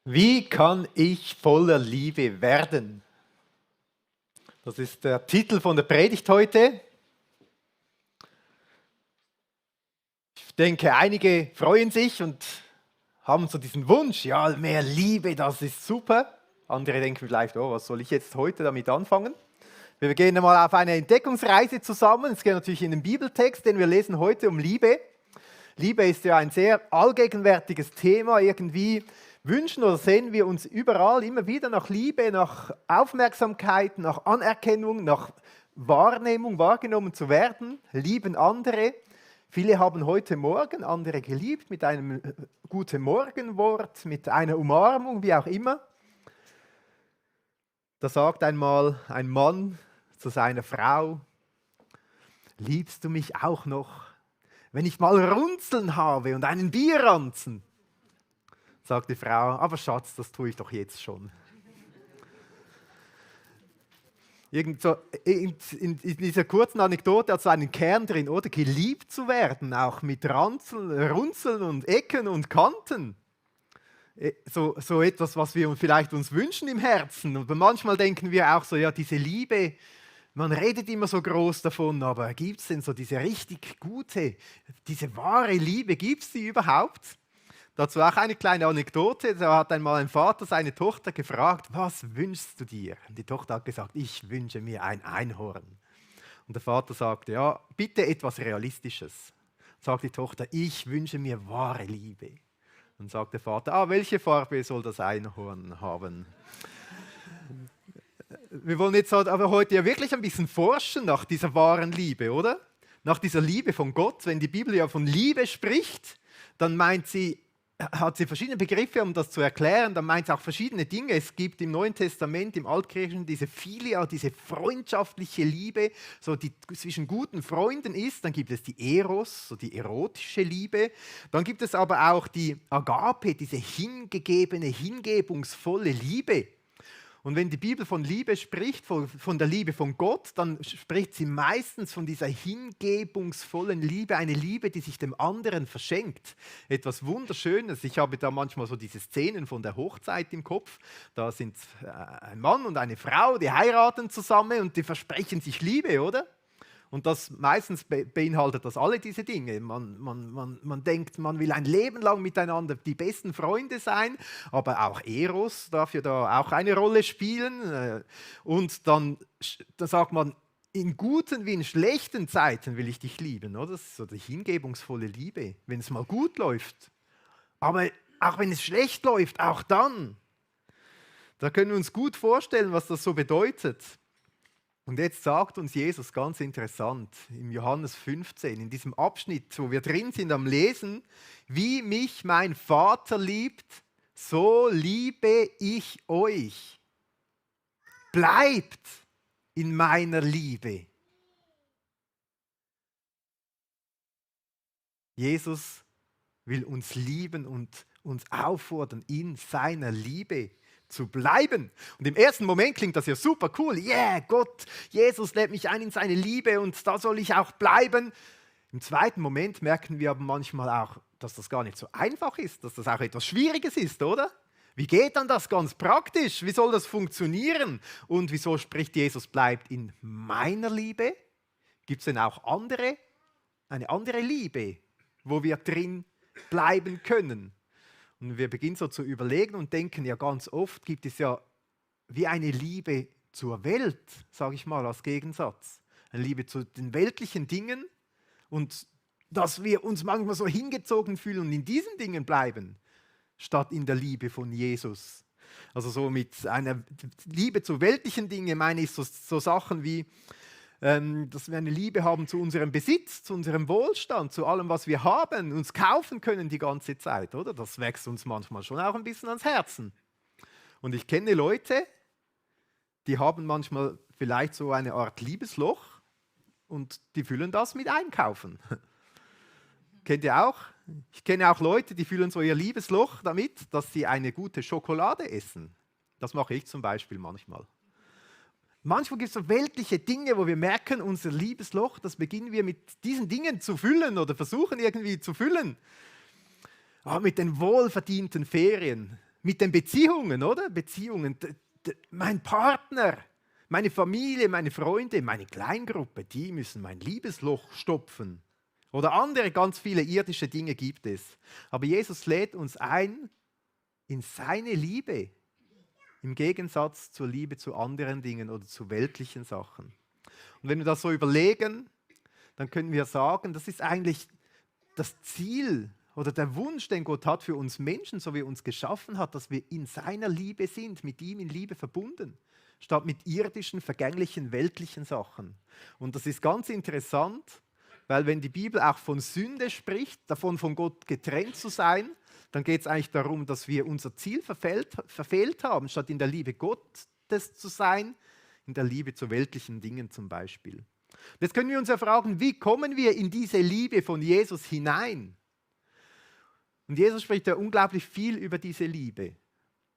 Wie kann ich voller Liebe werden? Das ist der Titel von der Predigt heute. Ich denke, einige freuen sich und haben so diesen Wunsch, ja, mehr Liebe, das ist super. Andere denken vielleicht, oh, was soll ich jetzt heute damit anfangen? Wir gehen mal auf eine Entdeckungsreise zusammen. Es geht natürlich in den Bibeltext, den wir lesen heute, um Liebe. Liebe ist ja ein sehr allgegenwärtiges Thema. Irgendwie wünschen oder sehen wir uns überall immer wieder nach Liebe, nach Aufmerksamkeit, nach Anerkennung, nach Wahrnehmung, wahrgenommen zu werden, lieben andere. Viele haben heute Morgen andere geliebt mit einem guten Morgenwort, mit einer Umarmung, wie auch immer. Da sagt einmal ein Mann zu seiner Frau: Liebst du mich auch noch, wenn ich mal Runzeln habe und einen Bierranzen? Sagt die Frau: Aber Schatz, das tue ich doch jetzt schon. In dieser kurzen Anekdote hat es einen Kern drin, oder? Geliebt zu werden, auch mit Runzeln und Ecken und Kanten. So etwas, was wir vielleicht uns wünschen im Herzen. Und manchmal denken wir auch so, ja, diese Liebe, man redet immer so groß davon, aber gibt es denn so diese richtig gute, diese wahre Liebe, gibt es die überhaupt? Dazu auch eine kleine Anekdote. Da hat einmal ein Vater seine Tochter gefragt: Was wünschst du dir? Und die Tochter hat gesagt: Ich wünsche mir ein Einhorn. Und der Vater sagte: Ja, bitte etwas Realistisches. Sagt die Tochter: Ich wünsche mir wahre Liebe. Dann sagt der Vater: Welche Farbe soll das Einhorn haben? Wir wollen jetzt aber heute ja wirklich ein bisschen forschen nach dieser wahren Liebe, oder? Nach dieser Liebe von Gott. Wenn die Bibel ja von Liebe spricht, dann hat sie verschiedene Begriffe, um das zu erklären. Dann meint es auch verschiedene Dinge. Es gibt im Neuen Testament, im Altkirchen, diese Philia, diese freundschaftliche Liebe, so die zwischen guten Freunden ist. Dann gibt es die Eros, so die erotische Liebe. Dann gibt es aber auch die Agape, diese hingegebene, hingebungsvolle Liebe. Und wenn die Bibel von Liebe spricht, von der Liebe von Gott, dann spricht sie meistens von dieser hingebungsvollen Liebe, eine Liebe, die sich dem anderen verschenkt. Etwas Wunderschönes. Ich habe da manchmal so diese Szenen von der Hochzeit im Kopf. Da sind ein Mann und eine Frau, die heiraten zusammen und die versprechen sich Liebe, oder? Und das meistens beinhaltet das alle diese Dinge. Man denkt, man will ein Leben lang miteinander die besten Freunde sein, aber auch Eros darf ja da auch eine Rolle spielen. Und dann sagt man, in guten wie in schlechten Zeiten will ich dich lieben. Oder? Das ist so die hingebungsvolle Liebe, wenn es mal gut läuft. Aber auch wenn es schlecht läuft, auch dann. Da können wir uns gut vorstellen, was das so bedeutet. Und jetzt sagt uns Jesus ganz interessant im Johannes 15, in diesem Abschnitt, wo wir drin sind am Lesen: Wie mich mein Vater liebt, so liebe ich euch. Bleibt in meiner Liebe. Jesus will uns lieben und uns auffordern, in seiner Liebe zu bleiben. Und im ersten Moment klingt das ja super cool. Yeah, Gott, Jesus lädt mich ein in seine Liebe und da soll ich auch bleiben. Im zweiten Moment merken wir aber manchmal auch, dass das gar nicht so einfach ist, dass das auch etwas Schwieriges ist, oder? Wie geht dann das ganz praktisch? Wie soll das funktionieren? Und wieso spricht Jesus, bleibt in meiner Liebe? Gibt es denn auch eine andere Liebe, wo wir drin bleiben können? Und wir beginnen so zu überlegen und denken, ja, ganz oft gibt es ja wie eine Liebe zur Welt, sage ich mal als Gegensatz. Eine Liebe zu den weltlichen Dingen und dass wir uns manchmal so hingezogen fühlen und in diesen Dingen bleiben, statt in der Liebe von Jesus. Also so mit einer Liebe zu weltlichen Dingen meine ich so Sachen wie, dass wir eine Liebe haben zu unserem Besitz, zu unserem Wohlstand, zu allem, was wir haben, uns kaufen können die ganze Zeit, oder? Das wächst uns manchmal schon auch ein bisschen ans Herzen. Und ich kenne Leute, die haben manchmal vielleicht so eine Art Liebesloch und die füllen das mit Einkaufen. Kennt ihr auch? Ich kenne auch Leute, die füllen so ihr Liebesloch damit, dass sie eine gute Schokolade essen. Das mache ich zum Beispiel manchmal. Manchmal gibt es so weltliche Dinge, wo wir merken, unser Liebesloch, das beginnen wir mit diesen Dingen zu füllen oder versuchen irgendwie zu füllen. Mit den wohlverdienten Ferien. mit den Beziehungen, oder? Beziehungen. Mein Partner, meine Familie, meine Freunde, meine Kleingruppe, die müssen mein Liebesloch stopfen. Oder andere ganz viele irdische Dinge gibt es. Aber Jesus lädt uns ein in seine Liebe, im Gegensatz zur Liebe zu anderen Dingen oder zu weltlichen Sachen. Und wenn wir das so überlegen, dann können wir sagen, das ist eigentlich das Ziel oder der Wunsch, den Gott hat für uns Menschen, so wie er uns geschaffen hat, dass wir in seiner Liebe sind, mit ihm in Liebe verbunden, statt mit irdischen, vergänglichen, weltlichen Sachen. Und das ist ganz interessant, weil wenn die Bibel auch von Sünde spricht, davon von Gott getrennt zu sein, dann geht es eigentlich darum, dass wir unser Ziel verfehlt haben, statt in der Liebe Gottes zu sein, in der Liebe zu weltlichen Dingen zum Beispiel. Jetzt können wir uns ja fragen, wie kommen wir in diese Liebe von Jesus hinein? Und Jesus spricht ja unglaublich viel über diese Liebe.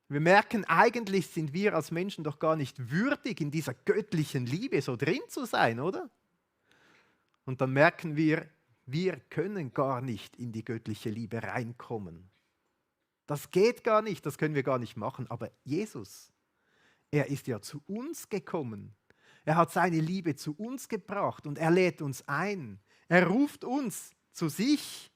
Wir merken, eigentlich sind wir als Menschen doch gar nicht würdig, in dieser göttlichen Liebe so drin zu sein, oder? Und dann merken wir können gar nicht in die göttliche Liebe reinkommen. Das geht gar nicht, das können wir gar nicht machen. Aber Jesus, er ist ja zu uns gekommen. Er hat seine Liebe zu uns gebracht und er lädt uns ein. Er ruft uns zu sich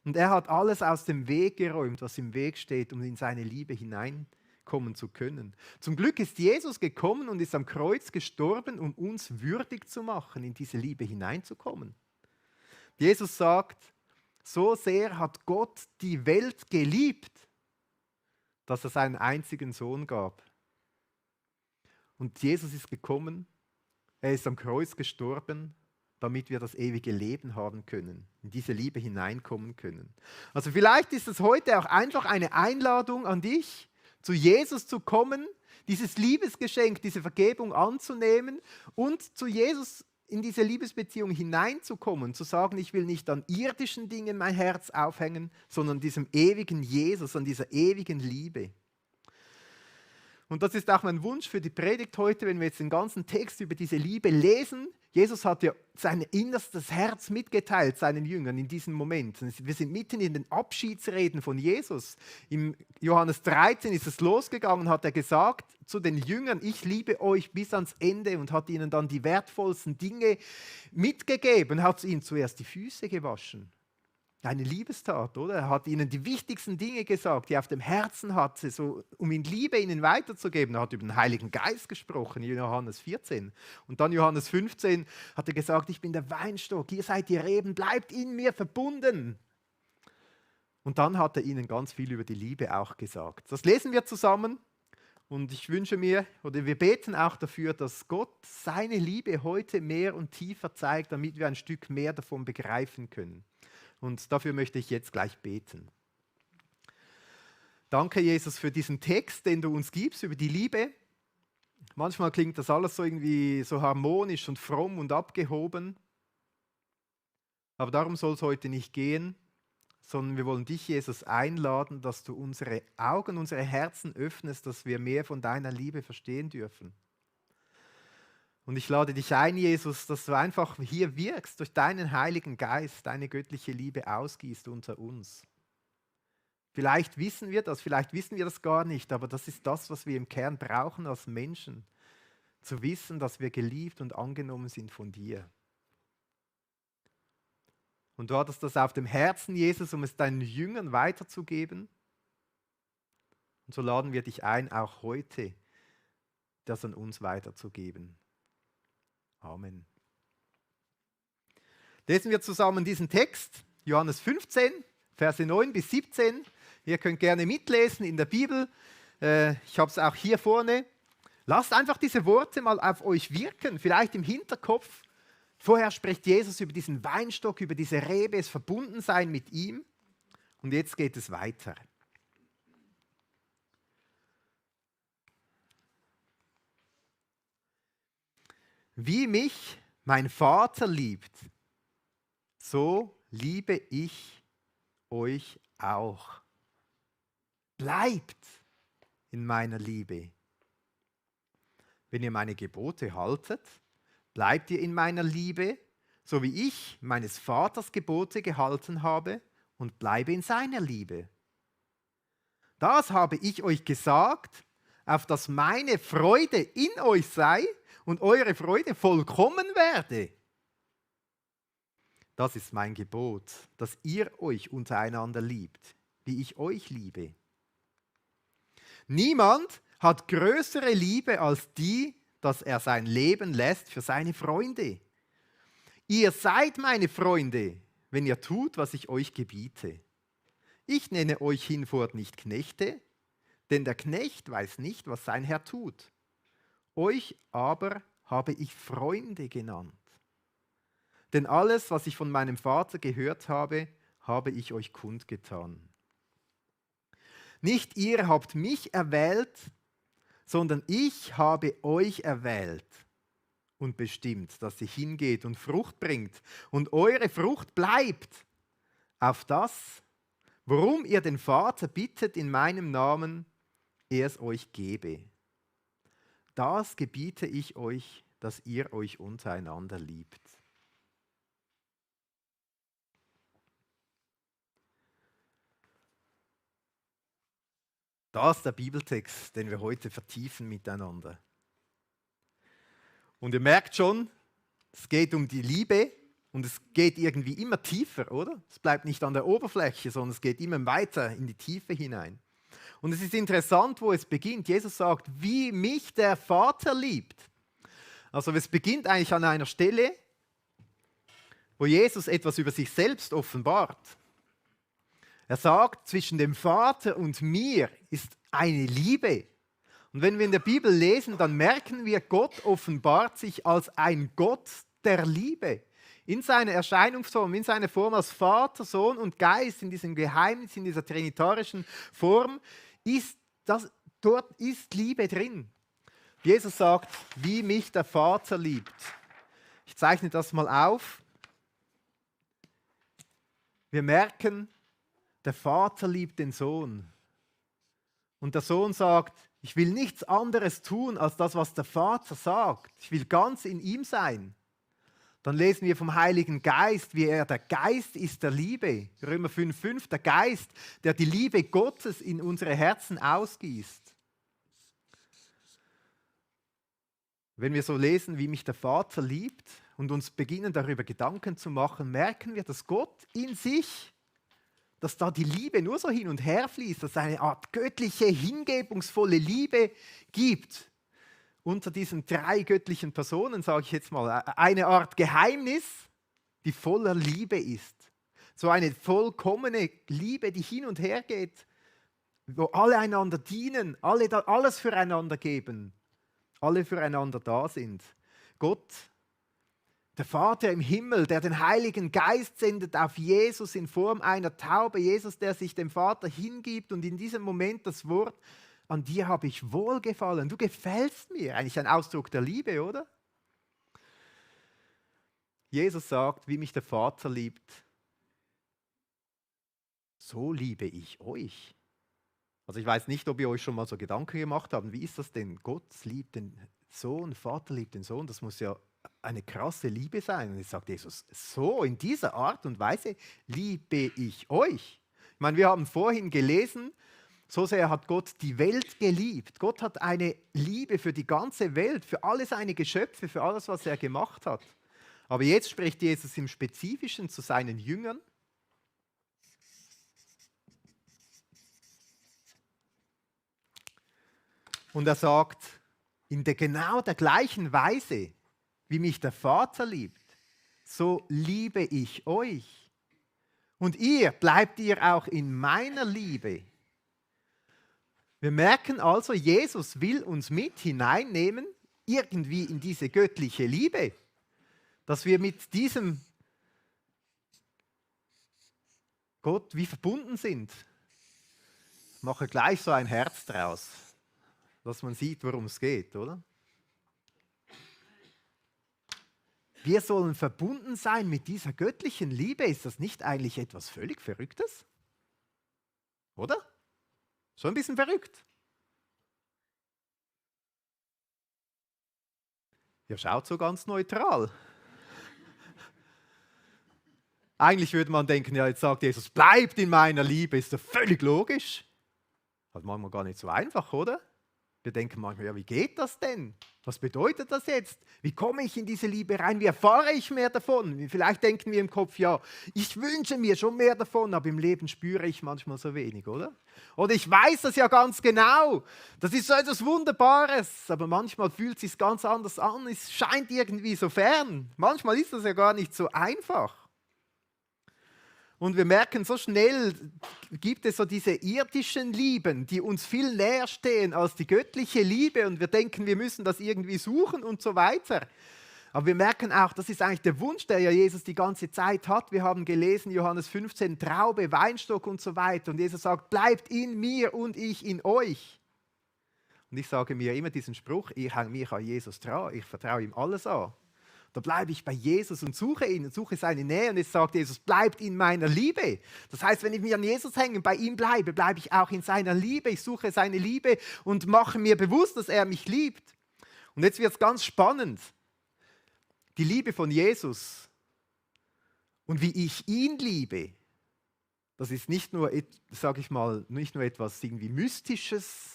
und er hat alles aus dem Weg geräumt, was im Weg steht, um in seine Liebe hineinkommen zu können. Zum Glück ist Jesus gekommen und ist am Kreuz gestorben, um uns würdig zu machen, in diese Liebe hineinzukommen. Jesus sagt, so sehr hat Gott die Welt geliebt, dass er seinen einzigen Sohn gab. Und Jesus ist gekommen, er ist am Kreuz gestorben, damit wir das ewige Leben haben können, in diese Liebe hineinkommen können. Also vielleicht ist es heute auch einfach eine Einladung an dich, zu Jesus zu kommen, dieses Liebesgeschenk, diese Vergebung anzunehmen und zu Jesus in diese Liebesbeziehung hineinzukommen, zu sagen, ich will nicht an irdischen Dingen mein Herz aufhängen, sondern diesem ewigen Jesus, an dieser ewigen Liebe. Und das ist auch mein Wunsch für die Predigt heute, wenn wir jetzt den ganzen Text über diese Liebe lesen. Jesus hat ja sein innerstes Herz mitgeteilt seinen Jüngern in diesem Moment. Wir sind mitten in den Abschiedsreden von Jesus. Im Johannes 13 ist es losgegangen, hat er gesagt zu den Jüngern, ich liebe euch bis ans Ende und hat ihnen dann die wertvollsten Dinge mitgegeben, hat ihnen zuerst die Füße gewaschen. Eine Liebestat, oder? Er hat ihnen die wichtigsten Dinge gesagt, die er auf dem Herzen hatte, so, um in Liebe ihnen weiterzugeben. Er hat über den Heiligen Geist gesprochen, in Johannes 14. Und dann Johannes 15 hat er gesagt, ich bin der Weinstock, ihr seid die Reben, bleibt in mir verbunden. Und dann hat er ihnen ganz viel über die Liebe auch gesagt. Das lesen wir zusammen und ich wünsche mir, oder wir beten auch dafür, dass Gott seine Liebe heute mehr und tiefer zeigt, damit wir ein Stück mehr davon begreifen können. Und dafür möchte ich jetzt gleich beten. Danke, Jesus, für diesen Text, den du uns gibst über die Liebe. Manchmal klingt das alles so irgendwie so harmonisch und fromm und abgehoben. Aber darum soll es heute nicht gehen, sondern wir wollen dich, Jesus, einladen, dass du unsere Augen, unsere Herzen öffnest, dass wir mehr von deiner Liebe verstehen dürfen. Und ich lade dich ein, Jesus, dass du einfach hier wirkst, durch deinen Heiligen Geist, deine göttliche Liebe ausgießt unter uns. Vielleicht wissen wir das gar nicht, aber das ist das, was wir im Kern brauchen als Menschen. Zu wissen, dass wir geliebt und angenommen sind von dir. Und du hattest das auf dem Herzen, Jesus, um es deinen Jüngern weiterzugeben. Und so laden wir dich ein, auch heute das an uns weiterzugeben. Amen. Lesen wir zusammen diesen Text, Johannes 15, Verse 9 bis 17. Ihr könnt gerne mitlesen in der Bibel. Ich habe es auch hier vorne. Lasst einfach diese Worte mal auf euch wirken, vielleicht im Hinterkopf. Vorher spricht Jesus über diesen Weinstock, über diese Rebe, das Verbundensein mit ihm. Und jetzt geht es weiter. Wie mich mein Vater liebt, so liebe ich euch auch. Bleibt in meiner Liebe. Wenn ihr meine Gebote haltet, bleibt ihr in meiner Liebe, so wie ich meines Vaters Gebote gehalten habe und bleibe in seiner Liebe. Das habe ich euch gesagt, auf dass meine Freude in euch sei und eure Freude vollkommen werde. Das ist mein Gebot, dass ihr euch untereinander liebt, wie ich euch liebe. Niemand hat größere Liebe als die, dass er sein Leben lässt für seine Freunde. Ihr seid meine Freunde, wenn ihr tut, was ich euch gebiete. Ich nenne euch hinfort nicht Knechte, denn der Knecht weiß nicht, was sein Herr tut. Euch aber habe ich Freunde genannt. Denn alles, was ich von meinem Vater gehört habe, habe ich euch kundgetan. Nicht ihr habt mich erwählt, sondern ich habe euch erwählt und bestimmt, dass ihr hingeht und Frucht bringt und eure Frucht bleibt, auf das, worum ihr den Vater bittet in meinem Namen, er es euch gebe. Das gebiete ich euch, dass ihr euch untereinander liebt. Das ist der Bibeltext, den wir heute vertiefen miteinander. Und ihr merkt schon, es geht um die Liebe und es geht irgendwie immer tiefer, oder? Es bleibt nicht an der Oberfläche, sondern es geht immer weiter in die Tiefe hinein. Und es ist interessant, wo es beginnt. Jesus sagt, wie mich der Vater liebt. Also es beginnt eigentlich an einer Stelle, wo Jesus etwas über sich selbst offenbart. Er sagt, zwischen dem Vater und mir ist eine Liebe. Und wenn wir in der Bibel lesen, dann merken wir, Gott offenbart sich als ein Gott der Liebe. In seiner Erscheinungsform, in seiner Form als Vater, Sohn und Geist, in diesem Geheimnis, in dieser trinitarischen Form, dort ist Liebe drin. Jesus sagt, wie mich der Vater liebt. Ich zeichne das mal auf. Wir merken, der Vater liebt den Sohn. Und der Sohn sagt, ich will nichts anderes tun, als das, was der Vater sagt. Ich will ganz in ihm sein. Dann lesen wir vom Heiligen Geist, wie er der Geist ist der Liebe. Römer 5,5, der Geist, der die Liebe Gottes in unsere Herzen ausgießt. Wenn wir so lesen, wie mich der Vater liebt und uns beginnen darüber Gedanken zu machen, merken wir, dass Gott in sich, dass da die Liebe nur so hin und her fließt, dass es eine Art göttliche, hingebungsvolle Liebe gibt. Unter diesen drei göttlichen Personen, sage ich jetzt mal, eine Art Geheimnis, die voller Liebe ist. So eine vollkommene Liebe, die hin und her geht, wo alle einander dienen, alles füreinander geben, alle füreinander da sind. Gott, der Vater im Himmel, der den Heiligen Geist sendet auf Jesus in Form einer Taube. Jesus, der sich dem Vater hingibt und in diesem Moment das Wort, an dir habe ich wohlgefallen. Du gefällst mir. Eigentlich ein Ausdruck der Liebe, oder? Jesus sagt, wie mich der Vater liebt, so liebe ich euch. Also ich weiß nicht, ob ihr euch schon mal so Gedanken gemacht habt. Wie ist das denn? Gott liebt den Sohn, Vater liebt den Sohn. Das muss ja eine krasse Liebe sein. Und jetzt sagt Jesus, so in dieser Art und Weise liebe ich euch. Ich meine, wir haben vorhin gelesen, so sehr hat Gott die Welt geliebt. Gott hat eine Liebe für die ganze Welt, für alle seine Geschöpfe, für alles, was er gemacht hat. Aber jetzt spricht Jesus im Spezifischen zu seinen Jüngern. Und er sagt, in genau der gleichen Weise, wie mich der Vater liebt, so liebe ich euch. Und bleibt ihr auch in meiner Liebe. Wir merken also, Jesus will uns mit hineinnehmen, irgendwie in diese göttliche Liebe, dass wir mit diesem Gott wie verbunden sind. Ich mache gleich so ein Herz draus, dass man sieht, worum es geht, oder? Wir sollen verbunden sein mit dieser göttlichen Liebe. Ist das nicht eigentlich etwas völlig Verrücktes? Oder? So ein bisschen verrückt. Ihr schaut so ganz neutral. Eigentlich würde man denken, ja, jetzt sagt Jesus, bleibt in meiner Liebe, ist doch völlig logisch. Also manchmal gar nicht so einfach, oder? Wir denken manchmal, ja, wie geht das denn? Was bedeutet das jetzt? Wie komme ich in diese Liebe rein? Wie erfahre ich mehr davon? Vielleicht denken wir im Kopf, ja, ich wünsche mir schon mehr davon, aber im Leben spüre ich manchmal so wenig, oder? Oder ich weiß das ja ganz genau. Das ist so etwas Wunderbares, aber manchmal fühlt es sich ganz anders an. Es scheint irgendwie so fern. Manchmal ist das ja gar nicht so einfach. Und wir merken so schnell, gibt es so diese irdischen Lieben, die uns viel näher stehen als die göttliche Liebe. Und wir denken, wir müssen das irgendwie suchen und so weiter. Aber wir merken auch, das ist eigentlich der Wunsch, der ja Jesus die ganze Zeit hat. Wir haben gelesen, Johannes 15, Traube, Weinstock und so weiter. Und Jesus sagt, bleibt in mir und ich in euch. Und ich sage mir immer diesen Spruch, ich hänge mich an Jesus dran, ich vertraue ihm alles an. Da bleibe ich bei Jesus und suche ihn und suche seine Nähe. Und jetzt sagt Jesus, bleibt in meiner Liebe. Das heißt, wenn ich mich an Jesus hänge, bei ihm bleibe, bleibe ich auch in seiner Liebe. Ich suche seine Liebe und mache mir bewusst, dass er mich liebt. Und jetzt wird es ganz spannend. Die Liebe von Jesus und wie ich ihn liebe, das ist nicht nur, sage ich mal, nicht nur etwas irgendwie Mystisches,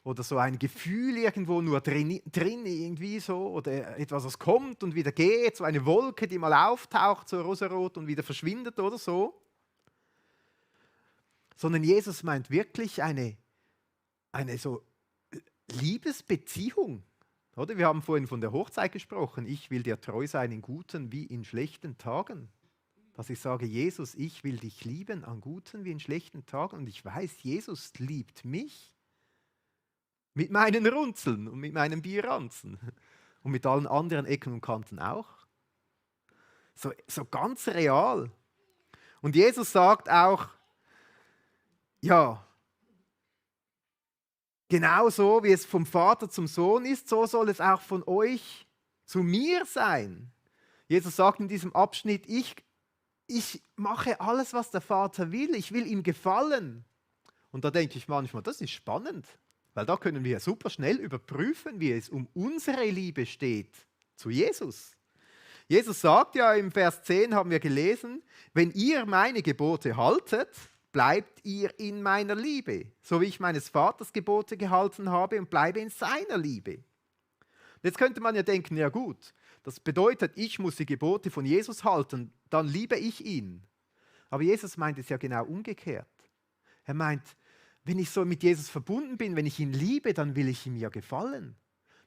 oder so ein Gefühl irgendwo nur drin irgendwie so, oder etwas, was kommt und wieder geht, so eine Wolke, die mal auftaucht, so rosarot und wieder verschwindet oder so. Sondern Jesus meint wirklich eine so Liebesbeziehung. Oder? Wir haben vorhin von der Hochzeit gesprochen. Ich will dir treu sein in guten wie in schlechten Tagen. Dass ich sage, Jesus, ich will dich lieben an guten wie in schlechten Tagen. Und ich weiß, Jesus liebt mich. Mit meinen Runzeln und mit meinen Bierranzen. Und mit allen anderen Ecken und Kanten auch. So ganz real. Und Jesus sagt auch, ja, genauso wie es vom Vater zum Sohn ist, so soll es auch von euch zu mir sein. Jesus sagt in diesem Abschnitt, ich mache alles, was der Vater will. Ich will ihm gefallen. Und da denke ich manchmal, das ist spannend. Weil da können wir super schnell überprüfen, wie es um unsere Liebe steht zu Jesus. Jesus sagt ja im Vers 10, haben wir gelesen, wenn ihr meine Gebote haltet, bleibt ihr in meiner Liebe, so wie ich meines Vaters Gebote gehalten habe und bleibe in seiner Liebe. Jetzt könnte man ja denken, ja gut, das bedeutet, ich muss die Gebote von Jesus halten, dann liebe ich ihn. Aber Jesus meint es ja genau umgekehrt. Er meint, wenn ich so mit Jesus verbunden bin, wenn ich ihn liebe, dann will ich ihm ja gefallen.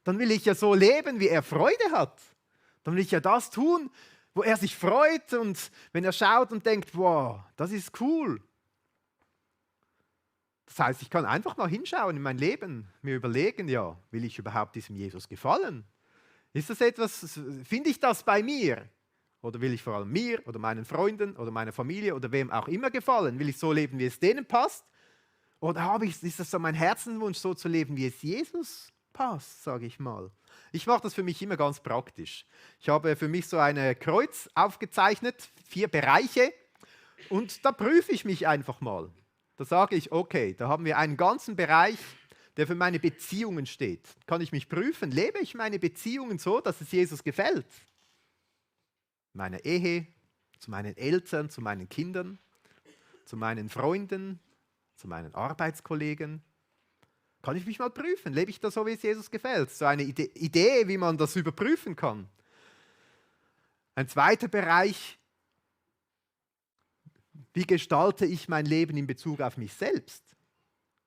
Dann will ich ja so leben, wie er Freude hat. Dann will ich ja das tun, wo er sich freut und wenn er schaut und denkt, wow, das ist cool. Das heißt, ich kann einfach mal hinschauen in mein Leben, mir überlegen, ja, will ich überhaupt diesem Jesus gefallen? Ist das etwas, finde ich das bei mir? Oder will ich vor allem mir oder meinen Freunden oder meiner Familie oder wem auch immer gefallen? Will ich so leben, wie es denen passt? Oder ist das so mein Herzenswunsch, so zu leben, wie es Jesus passt, sage ich mal. Ich mache das für mich immer ganz praktisch. Ich habe für mich so ein Kreuz aufgezeichnet, 4 Bereiche, und da prüfe ich mich einfach mal. Da sage ich, okay, da haben wir einen ganzen Bereich, der für meine Beziehungen steht. Kann ich mich prüfen, lebe ich meine Beziehungen so, dass es Jesus gefällt? Meiner Ehe, zu meinen Eltern, zu meinen Kindern, zu meinen Freunden, zu meinen Arbeitskollegen. Kann ich mich mal prüfen, lebe ich da so, wie es Jesus gefällt? So eine Idee, wie man das überprüfen kann. Ein zweiter Bereich, wie gestalte ich mein Leben in Bezug auf mich selbst,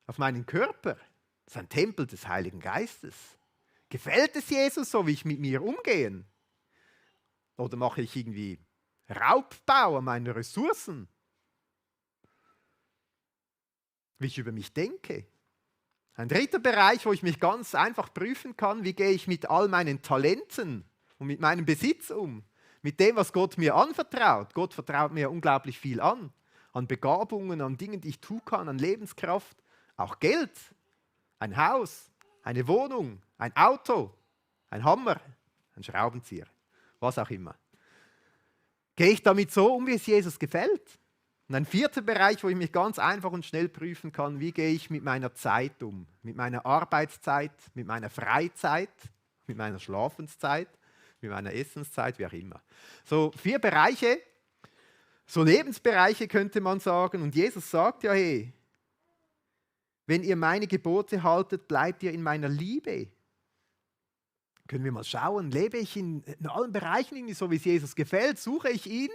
auf meinen Körper? Das ist ein Tempel des Heiligen Geistes. Gefällt es Jesus so, wie ich mit mir umgehe? Oder mache ich irgendwie Raubbau an meinen Ressourcen? Wie ich über mich denke? Ein dritter Bereich, wo ich mich ganz einfach prüfen kann, wie gehe ich mit all meinen Talenten und mit meinem Besitz um? Mit dem, was Gott mir anvertraut. Gott vertraut mir unglaublich viel an Begabungen, an Dingen, die ich tun kann, an Lebenskraft, auch Geld, ein Haus, eine Wohnung, ein Auto, ein Hammer, ein Schraubenzieher, was auch immer. Gehe ich damit so um, wie es Jesus gefällt? Und ein vierter Bereich, wo ich mich ganz einfach und schnell prüfen kann, wie gehe ich mit meiner Zeit um? Mit meiner Arbeitszeit, mit meiner Freizeit, mit meiner Schlafenszeit, mit meiner Essenszeit, wie auch immer. So 4 Bereiche, so Lebensbereiche könnte man sagen. Und Jesus sagt ja, hey, wenn ihr meine Gebote haltet, bleibt ihr in meiner Liebe. Können wir mal schauen, lebe ich in allen Bereichen irgendwie so, wie es Jesus gefällt? Suche ich ihn?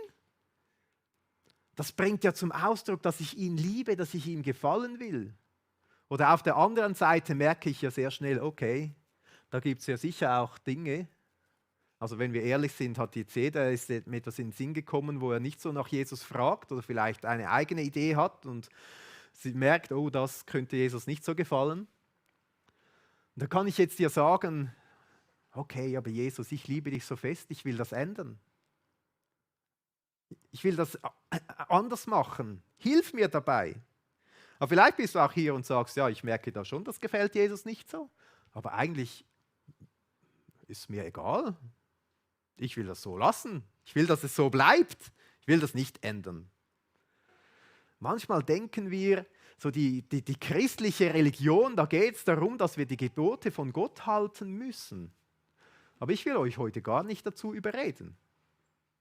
Das bringt ja zum Ausdruck, dass ich ihn liebe, dass ich ihm gefallen will. Oder auf der anderen Seite merke ich ja sehr schnell, okay, da gibt es ja sicher auch Dinge, also wenn wir ehrlich sind, hat jetzt jeder ist mit etwas in den Sinn gekommen, wo er nicht so nach Jesus fragt oder vielleicht eine eigene Idee hat und sie merkt, oh, das könnte Jesus nicht so gefallen. Und da kann ich jetzt dir sagen, okay, aber Jesus, ich liebe dich so fest, ich will das ändern. Ich will das anders machen. Hilf mir dabei. Aber vielleicht bist du auch hier und sagst, ja, ich merke da schon, das gefällt Jesus nicht so. Aber eigentlich ist mir egal. Ich will das so lassen. Ich will, dass es so bleibt. Ich will das nicht ändern. Manchmal denken wir, so die christliche Religion, da geht es darum, dass wir die Gebote von Gott halten müssen. Aber ich will euch heute gar nicht dazu überreden,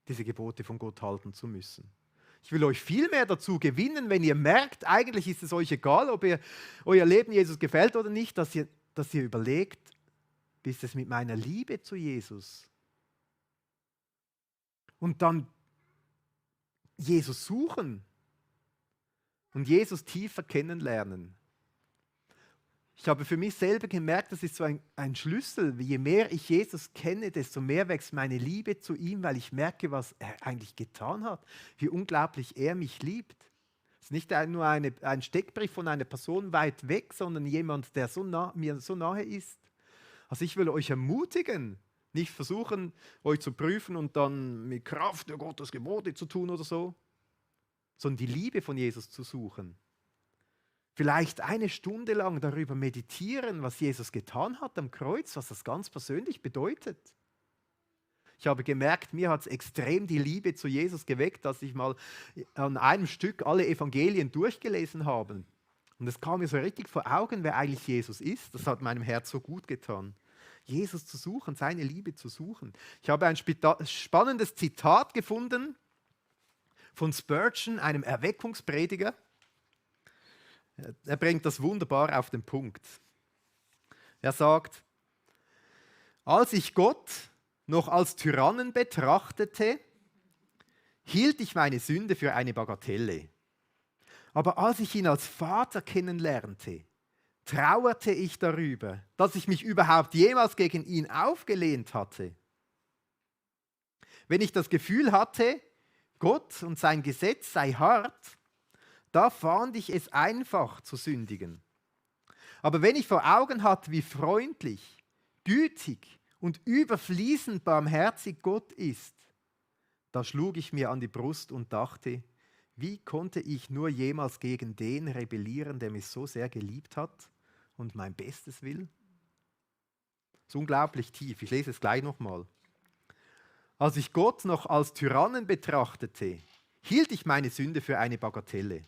diese Gebote von Gott halten zu müssen. Ich will euch viel mehr dazu gewinnen, wenn ihr merkt, eigentlich ist es euch egal, ob euer Leben Jesus gefällt oder nicht, dass ihr überlegt, ist es mit meiner Liebe zu Jesus? Und dann Jesus suchen und Jesus tiefer kennenlernen. Ich habe für mich selber gemerkt, das ist so ein Schlüssel. Je mehr ich Jesus kenne, desto mehr wächst meine Liebe zu ihm, weil ich merke, was er eigentlich getan hat, wie unglaublich er mich liebt. Es ist nicht nur ein Steckbrief von einer Person weit weg, sondern jemand, der mir so nahe ist. Also ich will euch ermutigen, nicht versuchen, euch zu prüfen und dann mit Kraft der Gottes Gebote zu tun oder so, sondern die Liebe von Jesus zu suchen. Vielleicht eine Stunde lang darüber meditieren, was Jesus getan hat am Kreuz, was das ganz persönlich bedeutet. Ich habe gemerkt, mir hat es extrem die Liebe zu Jesus geweckt, dass ich mal an einem Stück alle Evangelien durchgelesen habe. Und es kam mir so richtig vor Augen, wer eigentlich Jesus ist. Das hat meinem Herz so gut getan. Jesus zu suchen, seine Liebe zu suchen. Ich habe ein spannendes Zitat gefunden von Spurgeon, einem Erweckungsprediger. Er bringt das wunderbar auf den Punkt. Er sagt, als ich Gott noch als Tyrannen betrachtete, hielt ich meine Sünde für eine Bagatelle. Aber als ich ihn als Vater kennenlernte, trauerte ich darüber, dass ich mich überhaupt jemals gegen ihn aufgelehnt hatte. Wenn ich das Gefühl hatte, Gott und sein Gesetz sei hart, da fand ich es einfach zu sündigen. Aber wenn ich vor Augen hatte, wie freundlich, gütig und überfließend barmherzig Gott ist, da schlug ich mir an die Brust und dachte, wie konnte ich nur jemals gegen den rebellieren, der mich so sehr geliebt hat und mein Bestes will? Das ist unglaublich tief. Ich lese es gleich nochmal. Als ich Gott noch als Tyrannen betrachtete, hielt ich meine Sünde für eine Bagatelle.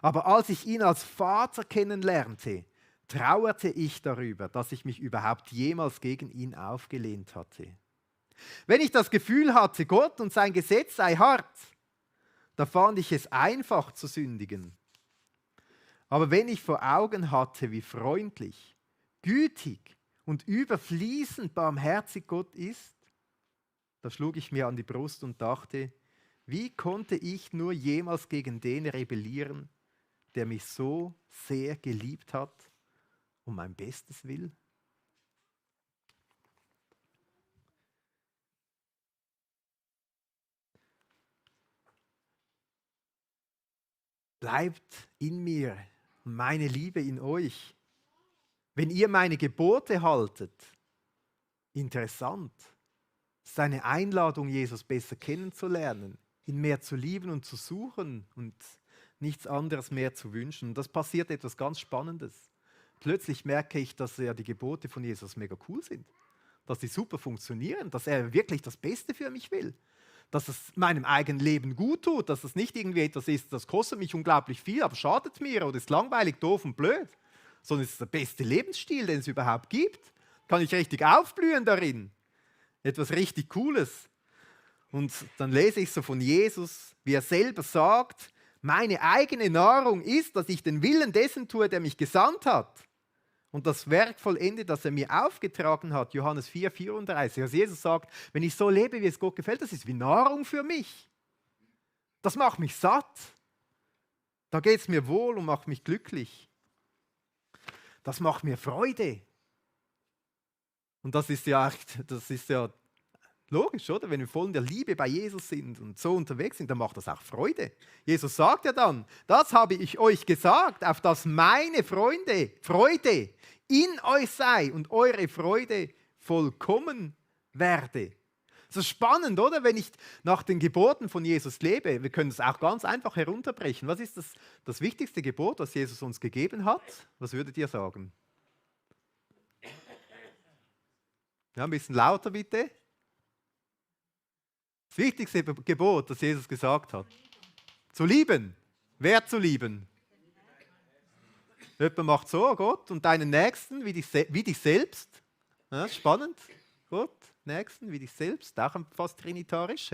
Aber als ich ihn als Vater kennenlernte, trauerte ich darüber, dass ich mich überhaupt jemals gegen ihn aufgelehnt hatte. Wenn ich das Gefühl hatte, Gott und sein Gesetz sei hart, da fand ich es einfach zu sündigen. Aber wenn ich vor Augen hatte, wie freundlich, gütig und überfließend barmherzig Gott ist, da schlug ich mir an die Brust und dachte, wie konnte ich nur jemals gegen den rebellieren, der mich so sehr geliebt hat und mein Bestes will? Bleibt in mir und meine Liebe in euch. Wenn ihr meine Gebote haltet, interessant, es ist eine Einladung, Jesus besser kennenzulernen, ihn mehr zu lieben und zu suchen und nichts anderes mehr zu wünschen. Und das passiert etwas ganz Spannendes. Plötzlich merke ich, dass ja die Gebote von Jesus mega cool sind, dass die super funktionieren, dass er wirklich das Beste für mich will, dass es meinem eigenen Leben gut tut, dass es nicht irgendwie etwas ist, das kostet mich unglaublich viel, aber schadet mir oder ist langweilig, doof und blöd, sondern es ist der beste Lebensstil, den es überhaupt gibt. Kann ich richtig aufblühen darin. Etwas richtig Cooles. Und dann lese ich so von Jesus, wie er selber sagt, Meine eigene Nahrung ist, dass ich den Willen dessen tue, der mich gesandt hat. Und das Werk vollende, das er mir aufgetragen hat. Johannes 4,34. Also Jesus sagt, wenn ich so lebe, wie es Gott gefällt, das ist wie Nahrung für mich. Das macht mich satt. Da geht es mir wohl und macht mich glücklich. Das macht mir Freude. Und das ist ja logisch, oder? Wenn wir voll in der Liebe bei Jesus sind und so unterwegs sind, dann macht das auch Freude. Jesus sagt ja dann, das habe ich euch gesagt, auf dass meine Freude in euch sei und eure Freude vollkommen werde. Das ist spannend, oder? Wenn ich nach den Geboten von Jesus lebe, wir können es auch ganz einfach herunterbrechen. Was ist das wichtigste Gebot, das Jesus uns gegeben hat? Was würdet ihr sagen? Ja, ein bisschen lauter bitte. Das wichtigste Gebot, das Jesus gesagt hat. Zu lieben. Wer zu lieben? Jemand macht so, Gott, und deinen Nächsten wie dich selbst. Ja, spannend. Gott, Nächsten wie dich selbst. Auch fast trinitarisch.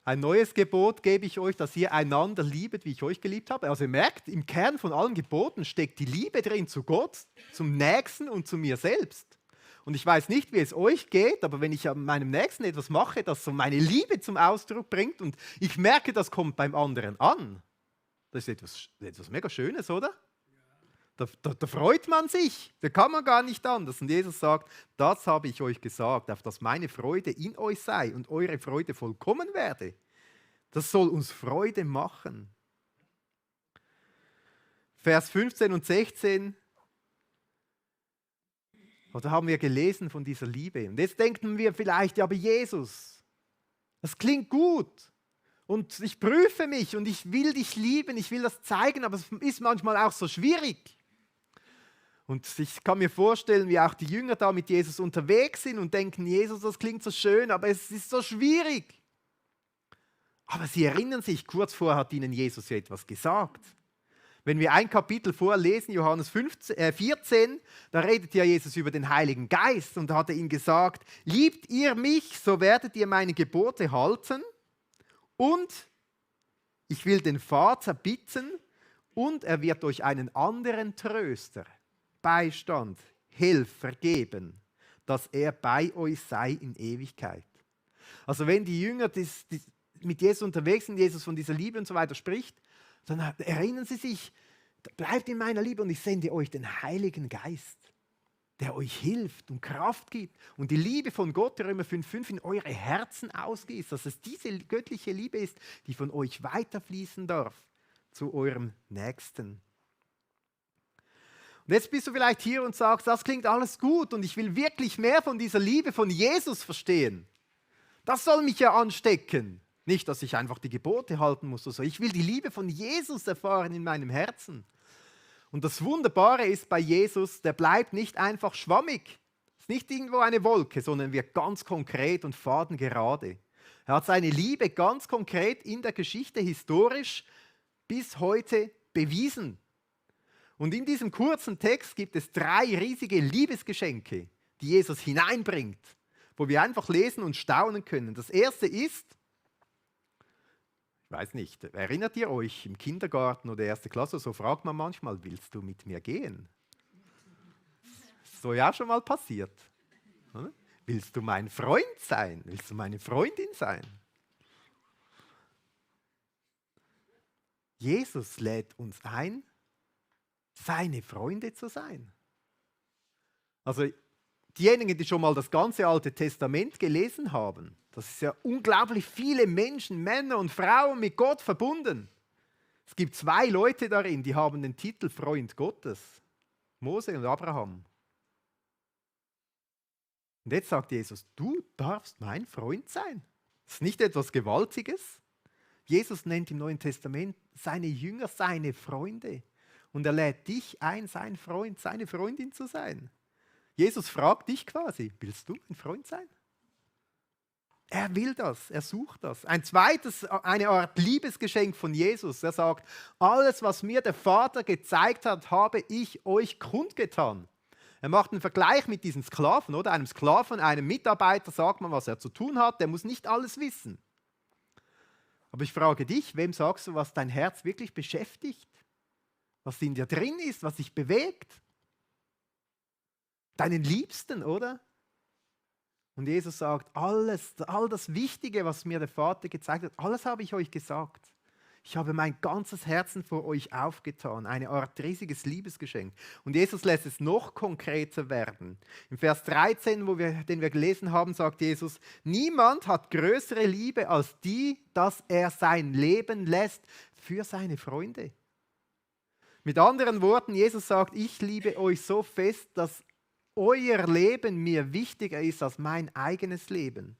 Ein neues Gebot gebe ich euch, dass ihr einander liebet, wie ich euch geliebt habe. Also ihr merkt, im Kern von allen Geboten steckt die Liebe drin zu Gott, zum Nächsten und zu mir selbst. Und ich weiß nicht, wie es euch geht, aber wenn ich an meinem Nächsten etwas mache, das so meine Liebe zum Ausdruck bringt und ich merke, das kommt beim anderen an, das ist etwas mega Schönes, oder? Da freut man sich, da kann man gar nicht anders. Und Jesus sagt, das habe ich euch gesagt, auf dass meine Freude in euch sei und eure Freude vollkommen werde. Das soll uns Freude machen. Vers 15 und 16, da haben wir gelesen von dieser Liebe. Und jetzt denken wir vielleicht, ja, aber Jesus, das klingt gut. Und ich prüfe mich und ich will dich lieben, ich will das zeigen, aber es ist manchmal auch so schwierig. Und ich kann mir vorstellen, wie auch die Jünger da mit Jesus unterwegs sind und denken, Jesus, das klingt so schön, aber es ist so schwierig. Aber sie erinnern sich, kurz vorher hat ihnen Jesus ja etwas gesagt. Wenn wir ein Kapitel vorlesen, Johannes 14, da redet ja Jesus über den Heiligen Geist und da hat er ihnen gesagt, liebt ihr mich, so werdet ihr meine Gebote halten und ich will den Vater bitten und er wird euch einen anderen Tröster, Beistand, Helfer geben, dass er bei euch sei in Ewigkeit. Also wenn die Jünger mit Jesus unterwegs sind, Jesus von dieser Liebe und so weiter spricht, dann erinnern sie sich, bleibt in meiner Liebe und ich sende euch den Heiligen Geist, der euch hilft und Kraft gibt und die Liebe von Gott, Römer 5,5, in eure Herzen ausgießt, dass es diese göttliche Liebe ist, die von euch weiterfließen darf zu eurem Nächsten. Und jetzt bist du vielleicht hier und sagst, das klingt alles gut und ich will wirklich mehr von dieser Liebe von Jesus verstehen. Das soll mich ja anstecken. Nicht, dass ich einfach die Gebote halten muss oder so. Ich will die Liebe von Jesus erfahren in meinem Herzen. Und das Wunderbare ist bei Jesus, der bleibt nicht einfach schwammig. Es ist nicht irgendwo eine Wolke, sondern wird ganz konkret und fadengerade. Er hat seine Liebe ganz konkret in der Geschichte historisch bis heute bewiesen. Und in diesem kurzen Text gibt es 3 riesige Liebesgeschenke, die Jesus hineinbringt, wo wir einfach lesen und staunen können. Das erste ist, ich weiß nicht, erinnert ihr euch im Kindergarten oder 1. Klasse, so fragt man manchmal, willst du mit mir gehen? So ja schon mal passiert. Oder? Willst du mein Freund sein? Willst du meine Freundin sein? Jesus lädt uns ein, seine Freunde zu sein. Also diejenigen, die schon mal das ganze Alte Testament gelesen haben, das ist ja unglaublich viele Menschen, Männer und Frauen mit Gott verbunden. Es gibt 2 Leute darin, die haben den Titel Freund Gottes, Mose und Abraham. Und jetzt sagt Jesus, du darfst mein Freund sein. Das ist nicht etwas Gewaltiges. Jesus nennt im Neuen Testament seine Jünger seine Freunde. Und er lädt dich ein, sein Freund, seine Freundin zu sein. Jesus fragt dich quasi, willst du mein Freund sein? Er will das, er sucht das. Ein zweites, eine Art Liebesgeschenk von Jesus. Er sagt, alles, was mir der Vater gezeigt hat, habe ich euch kundgetan. Er macht einen Vergleich mit diesen Sklaven, oder? Einem Sklaven, einem Mitarbeiter sagt man, was er zu tun hat, der muss nicht alles wissen. Aber ich frage dich, wem sagst du, was dein Herz wirklich beschäftigt? Was in dir drin ist, was dich bewegt? Deinen Liebsten, oder? Und Jesus sagt, all das Wichtige, was mir der Vater gezeigt hat, alles habe ich euch gesagt. Ich habe mein ganzes Herzen vor euch aufgetan, eine Art riesiges Liebesgeschenk. Und Jesus lässt es noch konkreter werden. Im Vers 13, den wir gelesen haben, sagt Jesus, niemand hat größere Liebe als die, dass er sein Leben lässt für seine Freunde. Mit anderen Worten, Jesus sagt, ich liebe euch so fest, dass euer Leben mir wichtiger ist als mein eigenes Leben.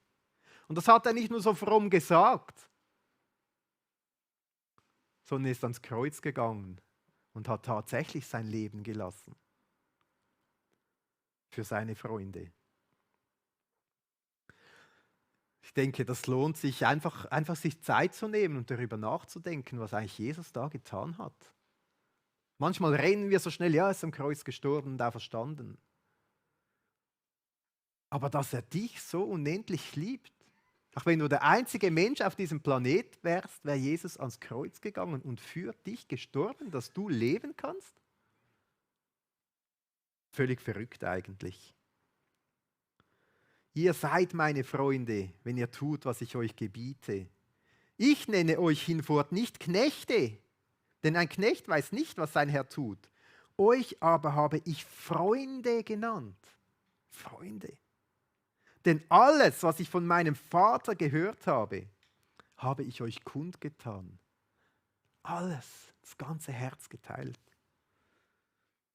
Und das hat er nicht nur so fromm gesagt, sondern ist ans Kreuz gegangen und hat tatsächlich sein Leben gelassen für seine Freunde. Ich denke, das lohnt sich einfach sich Zeit zu nehmen und darüber nachzudenken, was eigentlich Jesus da getan hat. Manchmal reden wir so schnell, ja, er ist am Kreuz gestorben und auferstanden. Aber dass er dich so unendlich liebt, auch wenn du der einzige Mensch auf diesem Planet wärst, wäre Jesus ans Kreuz gegangen und für dich gestorben, dass du leben kannst? Völlig verrückt eigentlich. Ihr seid meine Freunde, wenn ihr tut, was ich euch gebiete. Ich nenne euch hinfort nicht Knechte, denn ein Knecht weiß nicht, was sein Herr tut. Euch aber habe ich Freunde genannt. Freunde. Denn alles, was ich von meinem Vater gehört habe, habe ich euch kundgetan. Alles, das ganze Herz geteilt.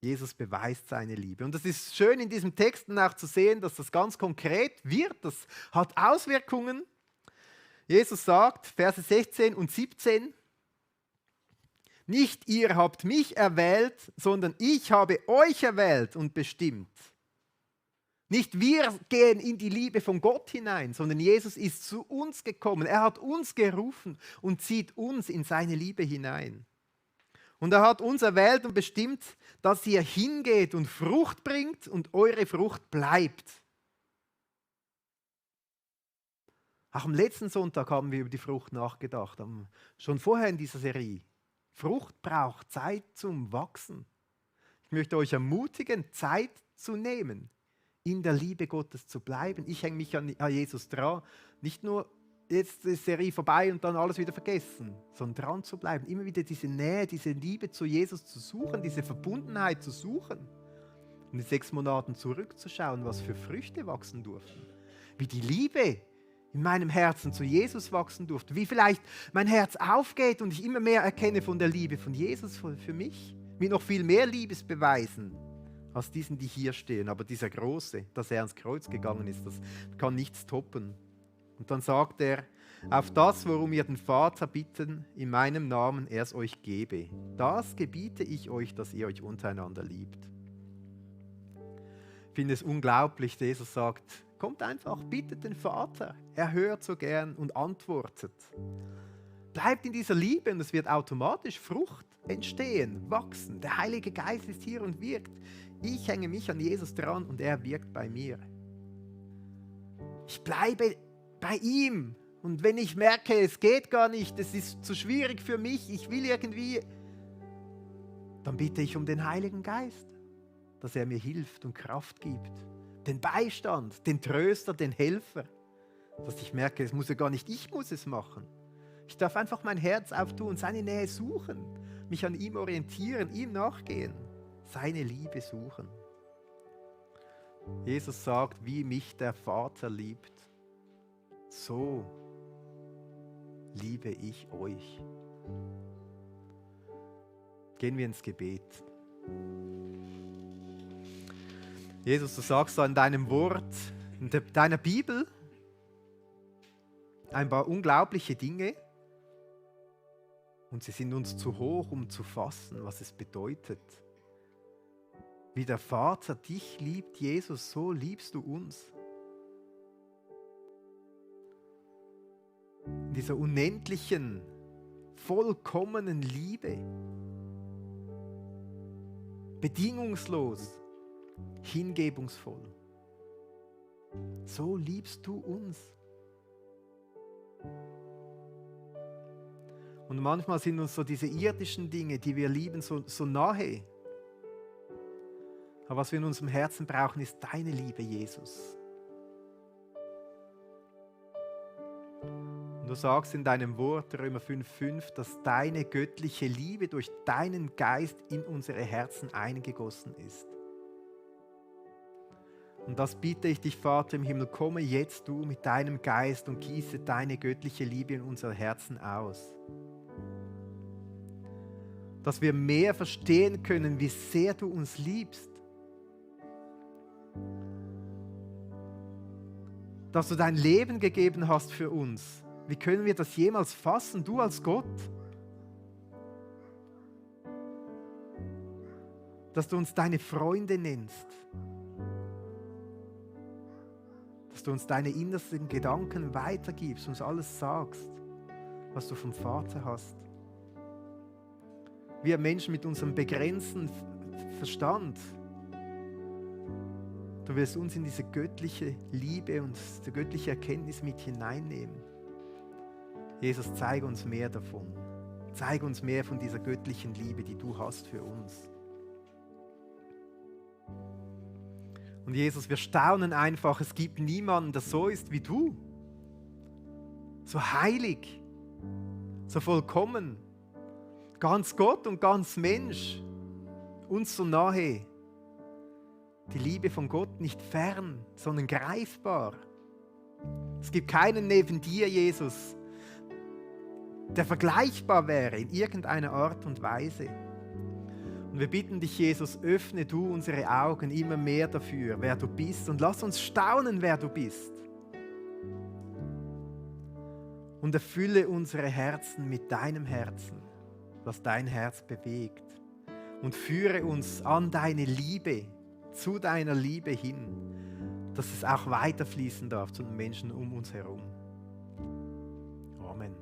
Jesus beweist seine Liebe. Und es ist schön in diesem Text auch zu sehen, dass das ganz konkret wird. Das hat Auswirkungen. Jesus sagt, Verse 16 und 17, nicht ihr habt mich erwählt, sondern ich habe euch erwählt und bestimmt. Nicht wir gehen in die Liebe von Gott hinein, sondern Jesus ist zu uns gekommen. Er hat uns gerufen und zieht uns in seine Liebe hinein. Und er hat uns erwählt und bestimmt, dass ihr hingeht und Frucht bringt und eure Frucht bleibt. Auch am letzten Sonntag haben wir über die Frucht nachgedacht, schon vorher in dieser Serie. Frucht braucht Zeit zum Wachsen. Ich möchte euch ermutigen, Zeit zu nehmen, in der Liebe Gottes zu bleiben. Ich hänge mich an Jesus dran. Nicht nur jetzt ist die Serie vorbei und dann alles wieder vergessen, sondern dran zu bleiben. Immer wieder diese Nähe, diese Liebe zu Jesus zu suchen, diese Verbundenheit zu suchen. Und in 6 Monaten zurückzuschauen, was für Früchte wachsen durften. Wie die Liebe in meinem Herzen zu Jesus wachsen durfte. Wie vielleicht mein Herz aufgeht und ich immer mehr erkenne von der Liebe von Jesus für mich. Mit noch viel mehr Liebesbeweisen als diesen, die hier stehen. Aber dieser Große, dass er ans Kreuz gegangen ist, das kann nichts toppen. Und dann sagt er, auf das, worum ihr den Vater bitten, in meinem Namen er es euch gebe. Das gebiete ich euch, dass ihr euch untereinander liebt. Ich finde es unglaublich, Jesus sagt, kommt einfach, bittet den Vater. Er hört so gern und antwortet. Bleibt in dieser Liebe und es wird automatisch Frucht entstehen, wachsen. Der Heilige Geist ist hier und wirkt. Ich hänge mich an Jesus dran und er wirkt bei mir. Ich bleibe bei ihm. Und wenn ich merke, es geht gar nicht, es ist zu schwierig für mich, ich will irgendwie, dann bitte ich um den Heiligen Geist, dass er mir hilft und Kraft gibt. Den Beistand, den Tröster, den Helfer. Dass ich merke, es muss ja gar nicht, ich muss es machen. Ich darf einfach mein Herz auftun, seine Nähe suchen, mich an ihm orientieren, ihm nachgehen, seine Liebe suchen. Jesus sagt, wie mich der Vater liebt, so liebe ich euch. Gehen wir ins Gebet. Jesus, du sagst in deinem Wort, in deiner Bibel, ein paar unglaubliche Dinge und sie sind uns zu hoch, um zu fassen, was es bedeutet. Wie der Vater dich liebt, Jesus, so liebst du uns. In dieser unendlichen, vollkommenen Liebe. Bedingungslos. hingebungsvoll. So liebst du uns. Und manchmal sind uns so diese irdischen Dinge, die wir lieben, so nahe. Aber was wir in unserem Herzen brauchen, ist deine Liebe, Jesus. Und du sagst in deinem Wort, Römer 5,5, dass deine göttliche Liebe durch deinen Geist in unsere Herzen eingegossen ist. Und das bitte ich dich, Vater im Himmel, komme jetzt du mit deinem Geist und gieße deine göttliche Liebe in unser Herzen aus. Dass wir mehr verstehen können, wie sehr du uns liebst. Dass du dein Leben gegeben hast für uns. Wie können wir das jemals fassen, du als Gott? Dass du uns deine Freunde nennst. Dass du uns deine innersten Gedanken weitergibst, uns alles sagst, was du vom Vater hast. Wir Menschen mit unserem begrenzten Verstand, du willst uns in diese göttliche Liebe und die göttliche Erkenntnis mit hineinnehmen. Jesus, zeige uns mehr davon. Zeige uns mehr von dieser göttlichen Liebe, die du hast für uns. Und Jesus, wir staunen einfach, es gibt niemanden, der so ist wie du. So heilig, so vollkommen, ganz Gott und ganz Mensch, uns so nahe. Die Liebe von Gott nicht fern, sondern greifbar. Es gibt keinen neben dir, Jesus, der vergleichbar wäre in irgendeiner Art und Weise. Und wir bitten dich, Jesus, öffne du unsere Augen immer mehr dafür, wer du bist, und lass uns staunen, wer du bist. Und erfülle unsere Herzen mit deinem Herzen, was dein Herz bewegt. Und führe uns an deine Liebe, zu deiner Liebe hin, dass es auch weiterfließen darf zu den Menschen um uns herum. Amen.